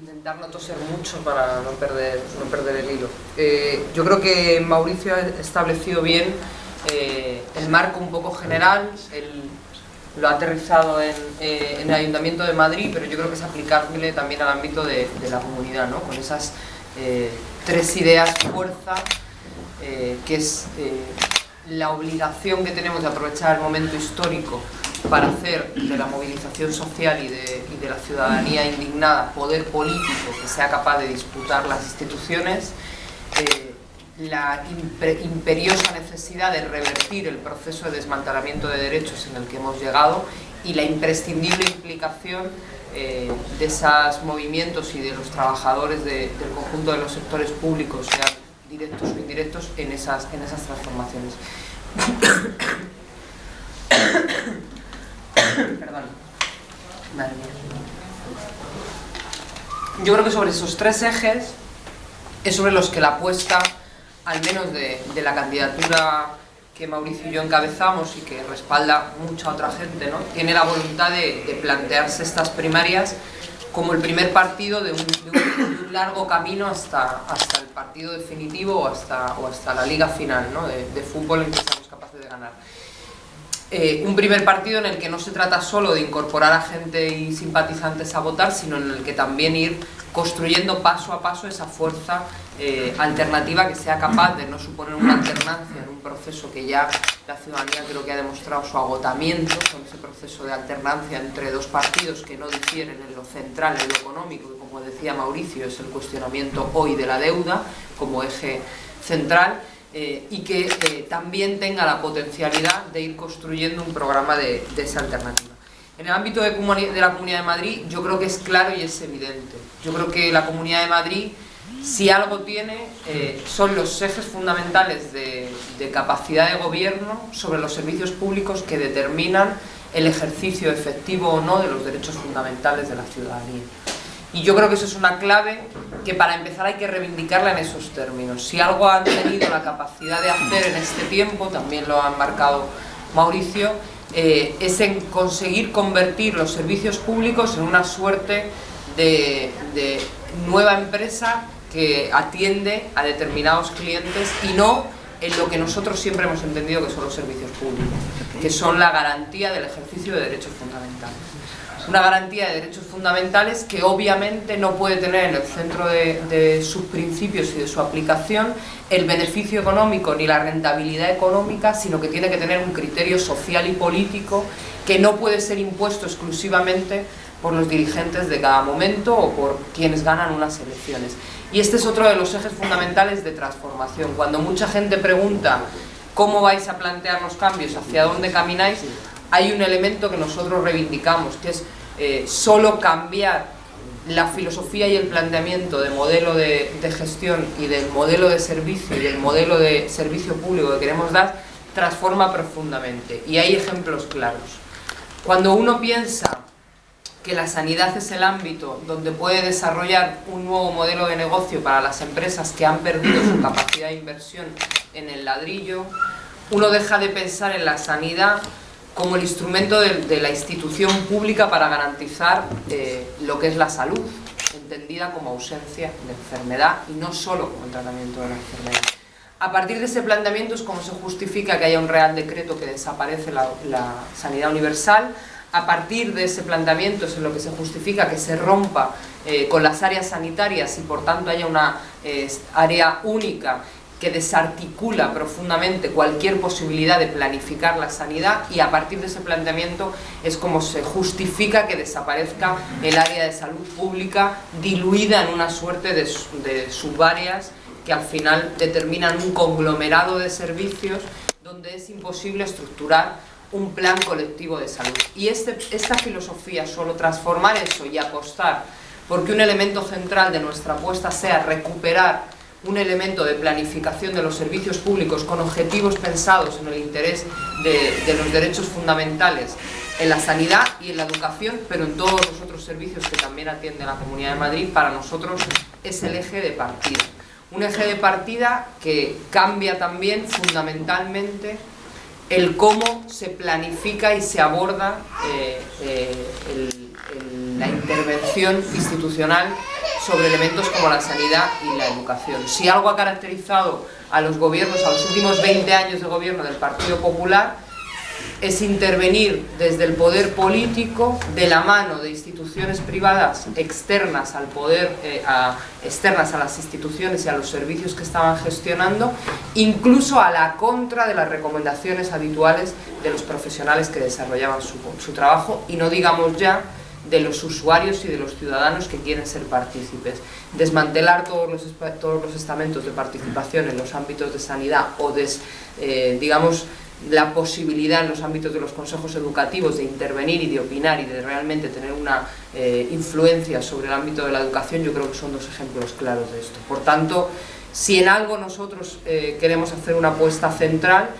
Intentar no toser mucho para no perder el hilo. Yo creo que Mauricio ha establecido bien el marco un poco general, lo ha aterrizado en el Ayuntamiento de Madrid, pero yo creo que es aplicable también al ámbito de la comunidad, ¿no? Con esas tres ideas fuerza, que es la obligación que tenemos de aprovechar el momento histórico para hacer de la movilización social y de la ciudadanía indignada poder político que sea capaz de disputar las instituciones, la imperiosa necesidad de revertir el proceso de desmantelamiento de derechos en el que hemos llegado y la imprescindible implicación de esos movimientos y de los trabajadores del conjunto de los sectores públicos, sean directos o indirectos, en esas transformaciones. Perdón. Madre mía. Yo creo que sobre esos tres ejes es sobre los que la apuesta, al menos de la candidatura que Mauricio y yo encabezamos y que respalda mucha otra gente, ¿no? Tiene la voluntad de plantearse estas primarias como el primer partido de un largo camino hasta el partido definitivo o hasta la liga final, ¿no? de fútbol en que seamos capaces de ganar. Un primer partido en el que no se trata solo de incorporar a gente y simpatizantes a votar, sino en el que también ir construyendo paso a paso esa fuerza alternativa que sea capaz de no suponer una alternancia en un proceso que ya la ciudadanía creo que ha demostrado su agotamiento con ese proceso de alternancia entre dos partidos que no difieren en lo central, en lo económico, que como decía Mauricio es el cuestionamiento hoy de la deuda como eje central, y que también tenga la potencialidad de ir construyendo un programa de esa alternativa. En el ámbito de la Comunidad de Madrid yo creo que es claro y es evidente. Yo creo que la Comunidad de Madrid, si algo tiene, son los ejes fundamentales de capacidad de gobierno sobre los servicios públicos que determinan el ejercicio efectivo o no de los derechos fundamentales de la ciudadanía. Y yo creo que eso es una clave que para empezar hay que reivindicarla en esos términos. Si algo han tenido la capacidad de hacer en este tiempo, también lo ha marcado Mauricio, es en conseguir convertir los servicios públicos en una suerte de nueva empresa que atiende a determinados clientes y no en lo que nosotros siempre hemos entendido que son los servicios públicos, que son la garantía del ejercicio de derechos fundamentales. Una garantía de derechos fundamentales que obviamente no puede tener en el centro de sus principios y de su aplicación el beneficio económico ni la rentabilidad económica, sino que tiene que tener un criterio social y político que no puede ser impuesto exclusivamente por los dirigentes de cada momento o por quienes ganan unas elecciones. Y este es otro de los ejes fundamentales de transformación. Cuando mucha gente pregunta cómo vais a plantear los cambios, hacia dónde camináis, hay un elemento que nosotros reivindicamos, que es solo cambiar la filosofía y el planteamiento de modelo de gestión y del modelo de servicio y del modelo de servicio público que queremos dar, transforma profundamente. Y hay ejemplos claros. Cuando uno piensa que la sanidad es el ámbito donde puede desarrollar un nuevo modelo de negocio para las empresas que han perdido su capacidad de inversión en el ladrillo, uno deja de pensar en la sanidad como el instrumento de la institución pública para garantizar lo que es la salud, entendida como ausencia de enfermedad y no solo como el tratamiento de la enfermedad. A partir de ese planteamiento es como se justifica que haya un real decreto que desaparece la sanidad universal. A partir de ese planteamiento es en lo que se justifica que se rompa con las áreas sanitarias y por tanto haya una área única que desarticula profundamente cualquier posibilidad de planificar la sanidad, y a partir de ese planteamiento es como se justifica que desaparezca el área de salud pública diluida en una suerte de subáreas que al final determinan un conglomerado de servicios donde es imposible estructurar un plan colectivo de salud. Y esta filosofía, solo transformar eso y apostar porque un elemento central de nuestra apuesta sea recuperar un elemento de planificación de los servicios públicos con objetivos pensados en el interés de los derechos fundamentales en la sanidad y en la educación, pero en todos los otros servicios que también atiende la Comunidad de Madrid, para nosotros es el eje de partida. Un eje de partida que cambia también fundamentalmente el cómo se planifica y se aborda la intervención institucional sobre elementos como la sanidad y la educación. Si algo ha caracterizado a los gobiernos, a los últimos 20 años de gobierno del Partido Popular, es intervenir desde el poder político de la mano de instituciones privadas externas al poder, externas a las instituciones y a los servicios que estaban gestionando, incluso a la contra de las recomendaciones habituales de los profesionales que desarrollaban su trabajo, y no digamos ya de los usuarios y de los ciudadanos que quieren ser partícipes. Desmantelar todos los estamentos de participación en los ámbitos de sanidad o digamos, la posibilidad en los ámbitos de los consejos educativos de intervenir y de opinar y de realmente tener una influencia sobre el ámbito de la educación, yo creo que son dos ejemplos claros de esto. Por tanto, si en algo nosotros queremos hacer una apuesta central,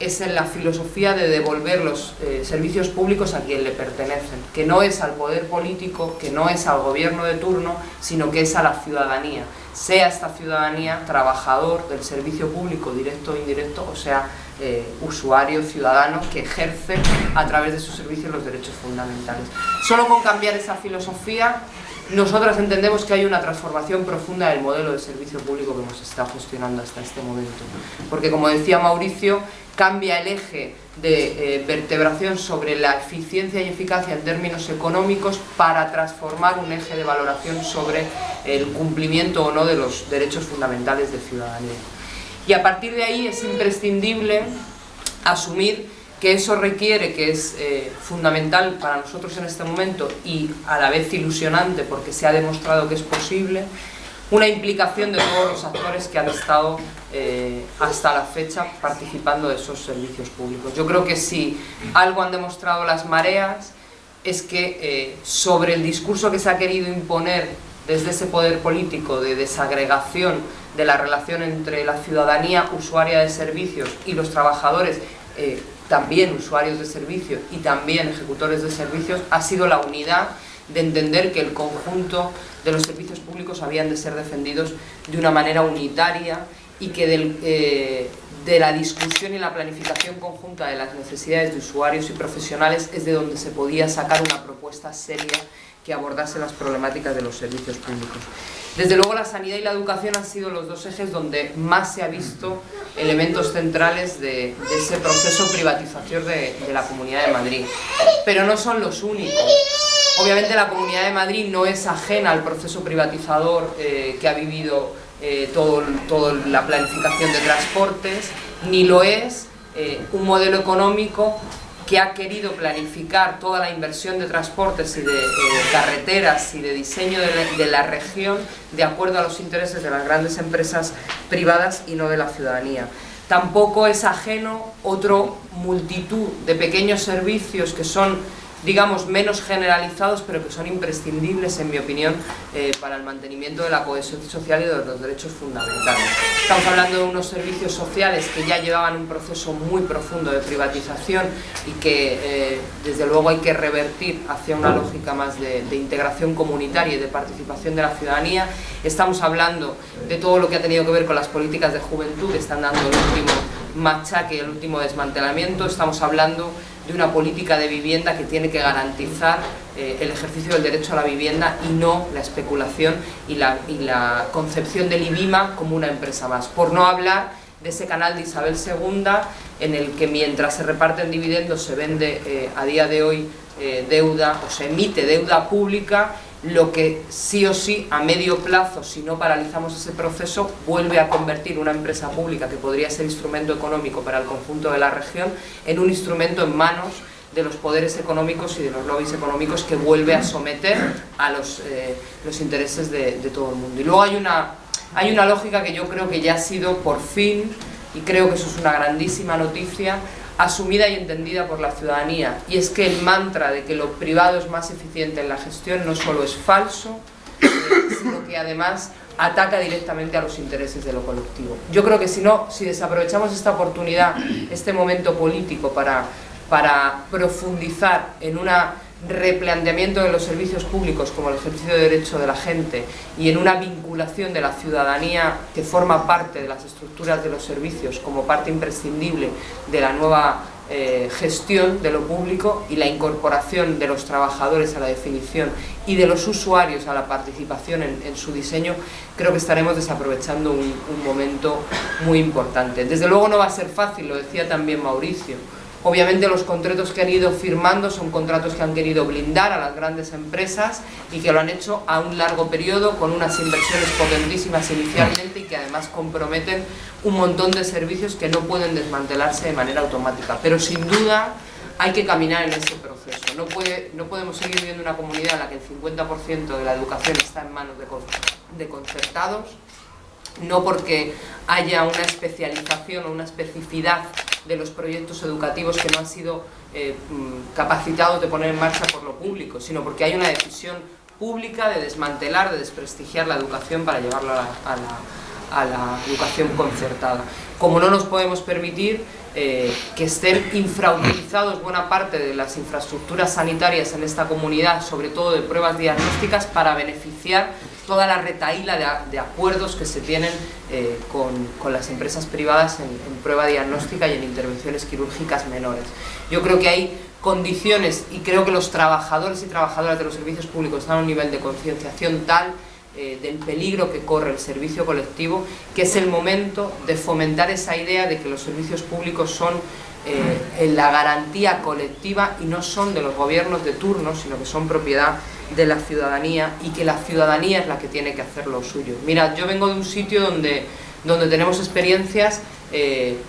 es en la filosofía de devolver los servicios públicos a quien le pertenecen, que no es al poder político, que no es al gobierno de turno, sino que es a la ciudadanía, sea esta ciudadanía trabajador del servicio público, directo o indirecto, o sea, usuario, ciudadano, que ejerce a través de sus servicios los derechos fundamentales. Solo con cambiar esa filosofía, nosotras entendemos que hay una transformación profunda del modelo de servicio público que hemos estado gestionando hasta este momento. Porque, como decía Mauricio, cambia el eje de vertebración sobre la eficiencia y eficacia en términos económicos para transformar un eje de valoración sobre el cumplimiento o no de los derechos fundamentales de ciudadanía. Y a partir de ahí es imprescindible asumir que eso requiere, que es fundamental para nosotros en este momento y a la vez ilusionante porque se ha demostrado que es posible, una implicación de todos los actores que han estado hasta la fecha participando de esos servicios públicos. Yo creo que si algo han demostrado las mareas es que sobre el discurso que se ha querido imponer desde ese poder político de desagregación de la relación entre la ciudadanía usuaria de servicios y los trabajadores también usuarios de servicios y también ejecutores de servicios, ha sido la unidad de entender que el conjunto de los servicios públicos habían de ser defendidos de una manera unitaria y que de la discusión y la planificación conjunta de las necesidades de usuarios y profesionales es de donde se podía sacar una propuesta seria que abordase las problemáticas de los servicios públicos. Desde luego la sanidad y la educación han sido los dos ejes donde más se ha visto elementos centrales de ese proceso de privatización de la Comunidad de Madrid. Pero no son los únicos. Obviamente la Comunidad de Madrid no es ajena al proceso privatizador que ha vivido toda la planificación de transportes, ni lo es un modelo económico que ha querido planificar toda la inversión de transportes y de carreteras y de diseño de la región de acuerdo a los intereses de las grandes empresas privadas y no de la ciudadanía. Tampoco es ajeno otra multitud de pequeños servicios que son, digamos, menos generalizados, pero que son imprescindibles, en mi opinión, para el mantenimiento de la cohesión social y de los derechos fundamentales. Estamos hablando de unos servicios sociales que ya llevaban un proceso muy profundo de privatización y que, desde luego, hay que revertir hacia una lógica más de integración comunitaria y de participación de la ciudadanía. Estamos hablando de todo lo que ha tenido que ver con las políticas de juventud, que están dando el último machaque y el último desmantelamiento. Estamos hablando de una política de vivienda que tiene que garantizar el ejercicio del derecho a la vivienda y no la especulación y la concepción del IBIMA como una empresa más. Por no hablar de ese canal de Isabel II en el que mientras se reparten dividendos se vende a día de hoy deuda o se emite deuda pública, lo que sí o sí a medio plazo, si no paralizamos ese proceso, vuelve a convertir una empresa pública que podría ser instrumento económico para el conjunto de la región en un instrumento en manos de los poderes económicos y de los lobbies económicos que vuelve a someter a los intereses de todo el mundo. Y luego hay una lógica que yo creo que ya ha sido por fin, y creo que eso es una grandísima noticia, asumida y entendida por la ciudadanía, y es que el mantra de que lo privado es más eficiente en la gestión no solo es falso, sino que además ataca directamente a los intereses de lo colectivo. Yo creo que si desaprovechamos esta oportunidad, este momento político para profundizar en una replanteamiento de los servicios públicos como el ejercicio de derecho de la gente y en una vinculación de la ciudadanía que forma parte de las estructuras de los servicios como parte imprescindible de la nueva gestión de lo público, y la incorporación de los trabajadores a la definición y de los usuarios a la participación en su diseño, creo que estaremos desaprovechando un momento muy importante. Desde luego no va a ser fácil, lo decía también Mauricio. Obviamente los contratos que han ido firmando son contratos que han querido blindar a las grandes empresas y que lo han hecho a un largo periodo con unas inversiones potentísimas inicialmente y que además comprometen un montón de servicios que no pueden desmantelarse de manera automática. Pero sin duda hay que caminar en ese proceso. No podemos seguir viviendo una comunidad en la que el 50% de la educación está en manos de concertados, no porque haya una especialización o una especificidad de los proyectos educativos que no han sido capacitados de poner en marcha por lo público, sino porque hay una decisión pública de desmantelar, de desprestigiar la educación para llevarla a la educación concertada. Como no nos podemos permitir que estén infrautilizados buena parte de las infraestructuras sanitarias en esta comunidad, sobre todo de pruebas diagnósticas, para beneficiar toda la retahíla de acuerdos que se tienen con las empresas privadas en prueba diagnóstica y en intervenciones quirúrgicas menores. Yo creo que hay condiciones, y creo que los trabajadores y trabajadoras de los servicios públicos están a un nivel de concienciación tal del peligro que corre el servicio colectivo, que es el momento de fomentar esa idea de que los servicios públicos son la garantía colectiva y no son de los gobiernos de turno, sino que son propiedad de la ciudadanía, y que la ciudadanía es la que tiene que hacer lo suyo. Mira, yo vengo de un sitio donde tenemos experiencias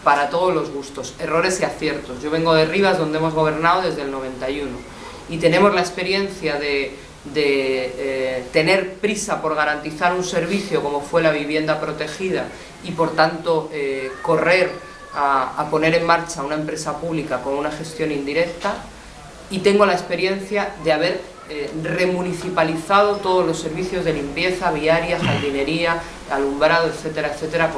para todos los gustos, errores y aciertos. Yo vengo de Rivas, donde hemos gobernado desde el 91, y tenemos la experiencia de tener prisa por garantizar un servicio como fue la vivienda protegida y por tanto correr a poner en marcha una empresa pública con una gestión indirecta, y tengo la experiencia de haber remunicipalizado todos los servicios de limpieza, viaria, jardinería, alumbrado, etcétera, etcétera,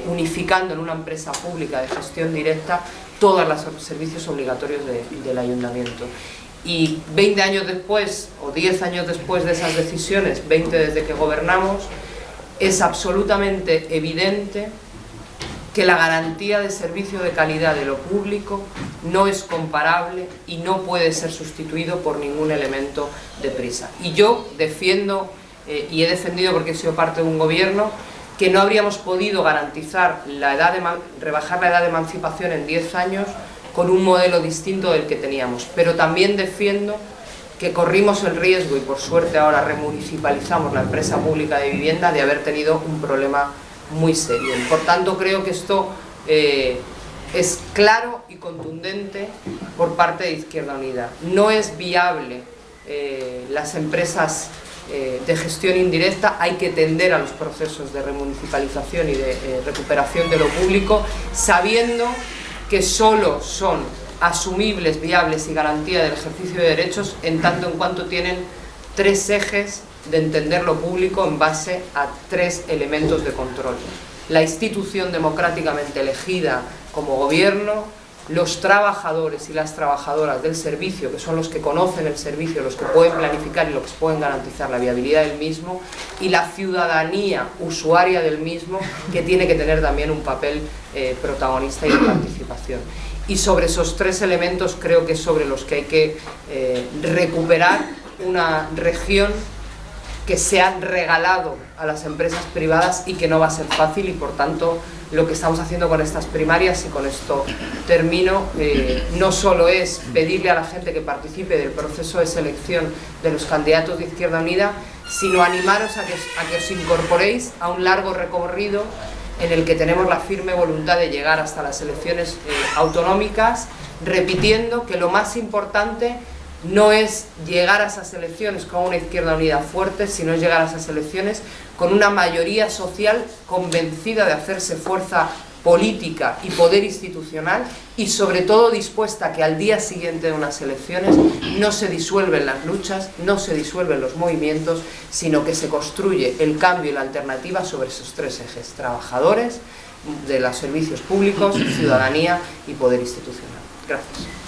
unificando en una empresa pública de gestión directa todos los servicios obligatorios del ayuntamiento. Y 20 años después, o 10 años después de esas decisiones, 20 desde que gobernamos, es absolutamente evidente que la garantía de servicio de calidad de lo público no es comparable y no puede ser sustituido por ningún elemento de prisa. Y yo defiendo, y he defendido porque he sido parte de un gobierno, que no habríamos podido garantizar rebajar la edad de emancipación en 10 años con un modelo distinto del que teníamos. Pero también defiendo que corrimos el riesgo, y por suerte ahora remunicipalizamos la empresa pública de vivienda, de haber tenido un problema muy serio. Por tanto, creo que esto es claro y contundente por parte de Izquierda Unida. No es viable las empresas de gestión indirecta, hay que tender a los procesos de remunicipalización y de recuperación de lo público, sabiendo que solo son asumibles, viables y garantía del ejercicio de derechos en tanto en cuanto tienen 3 ejes de entender lo público en base a 3 elementos de control: la institución democráticamente elegida como gobierno, los trabajadores y las trabajadoras del servicio, que son los que conocen el servicio, los que pueden planificar y los que pueden garantizar la viabilidad del mismo, y la ciudadanía usuaria del mismo, que tiene que tener también un papel protagonista y de participación. Y sobre esos 3 elementos creo que es sobre los que hay que recuperar una región que se han regalado a las empresas privadas y que no va a ser fácil. Y por tanto lo que estamos haciendo con estas primarias, y con esto termino, no solo es pedirle a la gente que participe del proceso de selección de los candidatos de Izquierda Unida, sino animaros a que os incorporéis a un largo recorrido en el que tenemos la firme voluntad de llegar hasta las elecciones autonómicas, repitiendo que lo más importante no es llegar a esas elecciones con una Izquierda Unida fuerte, sino es llegar a esas elecciones con una mayoría social convencida de hacerse fuerza política y poder institucional, y sobre todo dispuesta a que al día siguiente de unas elecciones no se disuelven las luchas, no se disuelven los movimientos, sino que se construye el cambio y la alternativa sobre esos 3 ejes: trabajadores, de los servicios públicos, ciudadanía y poder institucional. Gracias.